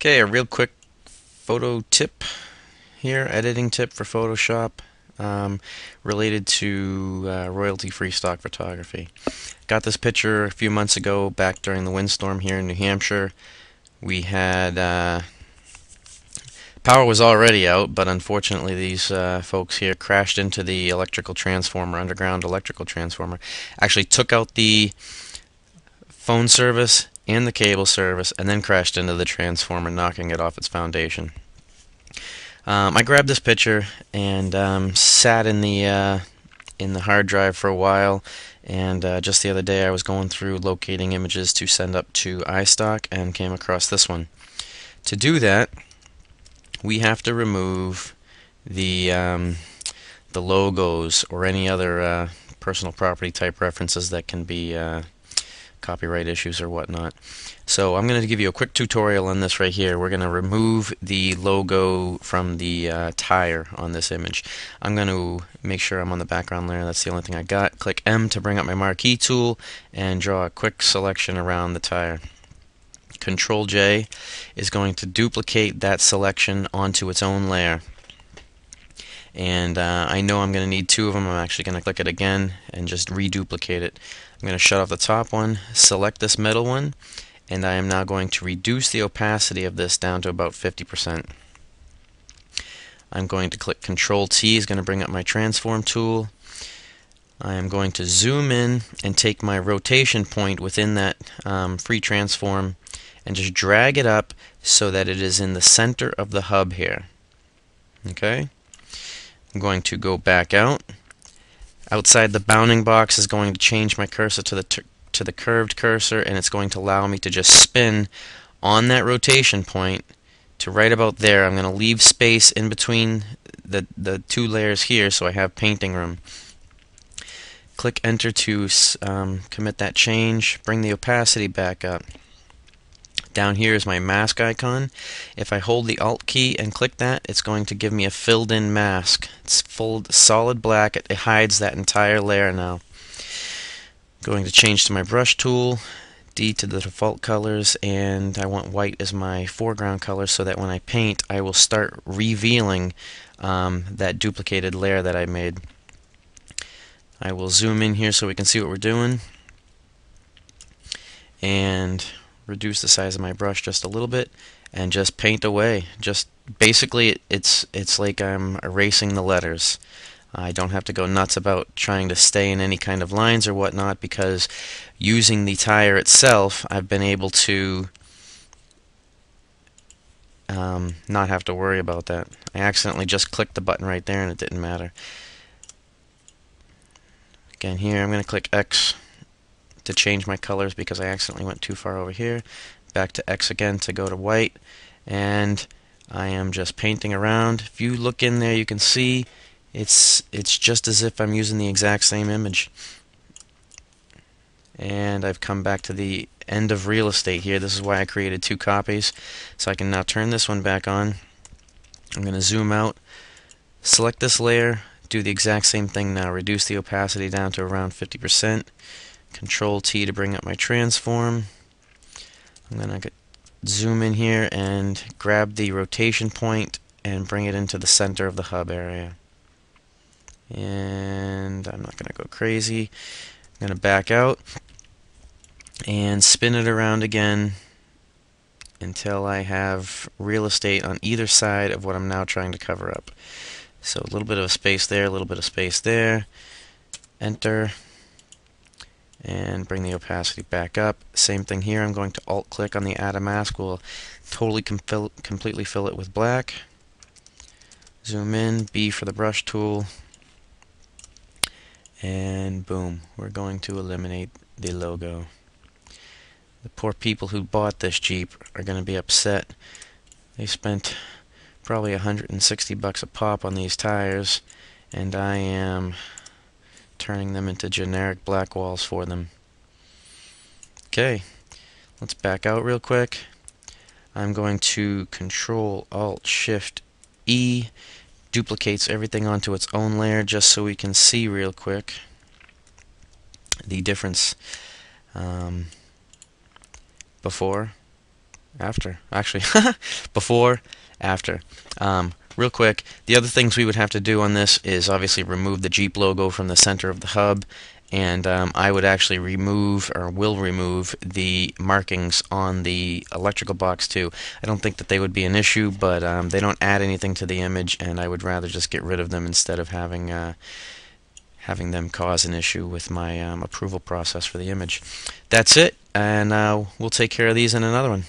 Okay, a real quick photo tip here, editing tip for Photoshop um, related to royalty-free stock photography. Got this picture a few months ago back during the windstorm here in New Hampshire. We had power was already out, but unfortunately these folks here crashed into the electrical transformer, underground electrical transformer. Actually took out the phone service and the cable service and then crashed into the transformer, knocking it off its foundation. I grabbed this picture and sat in the hard drive for a while. And just the other day, I was going through locating images to send up to iStock and came across this one. To do that, we have to remove the logos or any other personal property type references that can be copyright issues or whatnot. So I'm going to give you a quick tutorial on this right here. We're going to remove the logo from the tire on this image. I'm going to make sure I'm on the background layer. That's the only thing I got. Click M to bring up my marquee tool and draw a quick selection around the tire. Control J is going to duplicate that selection onto its own layer. And I know I'm going to need two of them. I'm actually going to click it again and just reduplicate it. I'm going to shut off the top one, select this middle one, and I am now going to reduce the opacity of this down to about 50%. I'm going to click Control T, is going to bring up my transform tool. I am going to zoom in and take my rotation point within that free transform and just drag it up so that it is in the center of the hub here. Okay? I'm going to go back out. Outside the bounding box is going to change my cursor to the curved cursor, and it's going to allow me to just spin on that rotation point to right about there. I'm going to leave space in between the two layers here so I have painting room. Click Enter to commit that change. Bring the opacity back up. Down here is my mask icon. If I hold the Alt key and click that, it's going to give me a filled in mask. It's full solid black. It hides that entire layer now. Going to change to my brush tool, D to the default colors, and I want white as my foreground color so that when I paint I will start revealing that duplicated layer that I made. I will zoom in here so we can see what we're doing and reduce the size of my brush just a little bit and just paint away. Just basically it's like I'm erasing the letters. I don't have to go nuts about trying to stay in any kind of lines or whatnot, because using the tire itself I've been able to not have to worry about that. I accidentally just clicked the button right there and it didn't matter. Again, here I'm going to click X to change my colors because I accidentally went too far over here. Back to X again to go to white, and I am just painting around. If you look in there, you can see it's just as if I'm using the exact same image. And I've come back to the end of real estate here. This is why I created two copies. So I can now turn this one back on. I'm going to zoom out, select this layer, do the exact same thing now. Reduce the opacity down to around 50%. Control T to bring up my transform. I'm going to zoom in here and grab the rotation point and bring it into the center of the hub area. And I'm not going to go crazy. I'm going to back out and spin it around again until I have real estate on either side of what I'm now trying to cover up. So a little bit of a space there, a little bit of space there. Enter. And bring the opacity back up. Same thing here. I'm going to alt click on the add a mask. We'll totally completely fill it with black. Zoom in, B for the brush tool, and boom, we're going to eliminate the logo. The poor people who bought this Jeep are going to be upset. They spent probably $160 a pop on these tires, and I am turning them into generic black walls for them. Okay, let's back out real quick. I'm going to Control Alt Shift E, duplicates everything onto its own layer just so we can see real quick the difference before. After, actually. Before, after. Real quick, the other things we would have to do on this is obviously remove the Jeep logo from the center of the hub, and I would actually remove, or will remove, the markings on the electrical box too. I don't think that they would be an issue, but they don't add anything to the image, and I would rather just get rid of them instead of having them cause an issue with my approval process for the image. That's it, and we'll take care of these in another one.